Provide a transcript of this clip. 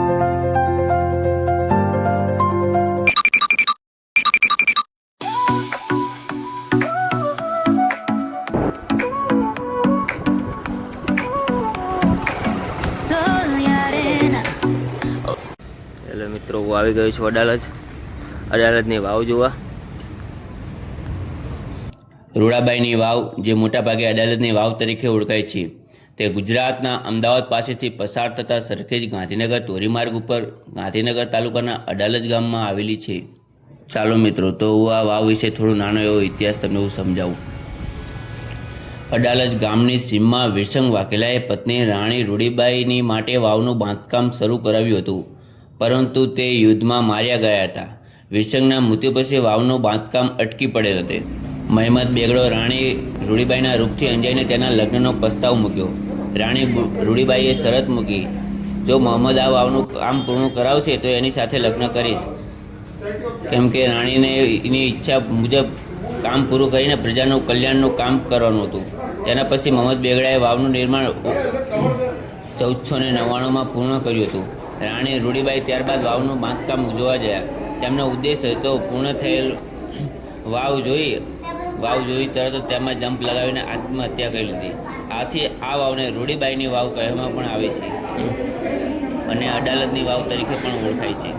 Hello મિત્રો, હું આવી ગયો છું અડાલજની વાવ જોવા. રૂડાબાઈની વાવ, જે મોટાભાગે અડાલજની વાવ તરીકે ઓળખાય છે, તે ગુજરાતના અમદાવાદ પાસેથી પસાર થતા સરખેજ ગાંધીનગર ધોરીમાર્ગ ઉપર ગાંધીનગર તાલુકાના અડાલજ ગામમાં આવેલી છે. ચાલો મિત્રો, તો હું આ વાવ વિશે થોડો નાનો એવો ઇતિહાસ તમને હું સમજાવું. અડાલજ ગામની સીમમાં વિરસંગ વાઘેલાએ પત્ની રાણી રૂડીબાઈની માટે વાવનું બાંધકામ શરૂ કરાવ્યું હતું, પરંતુ તે યુદ્ધમાં માર્યા ગયા હતા. વિરસંગના મૃત્યુ પછી વાવનું બાંધકામ અટકી પડેલ હતું. મહેમદ બેગડો રાણી રૂડીબાઈના રૂપથી અંજાઈને તેના લગ્નનો પ્રસ્તાવ મૂક્યો. રાણી રૂડીબાઈએ શરત મૂકી, જો મોહમ્મદ આ વાવનું કામ પૂર્ણ કરાવશે તો એની સાથે લગ્ન કરીશ. કેમ કે રાણીને એની ઈચ્છા મુજબ કામ પૂરું કરીને પ્રજાનું કલ્યાણનું કામ કરવાનું હતું. તેના પછી મોહમ્મદ બેગડાએ વાવનું નિર્માણ 1499માં પૂર્ણ કર્યું હતું. રાણી રૂડીબાઈ ત્યારબાદ વાવનું બાંધકામ જોવા ગયા. તેમનો ઉદ્દેશ હતો પૂર્ણ થયેલ વાવ જોઈ તરત તેમાં જમ્પ લગાવીને આત્મહત્યા કરી લીધી. આથી આ વાવને રૂડીબાઈની વાવ કહેવામાં પણ આવે છે અને અડાલજની વાવ તરીકે પણ ઓળખાય છે.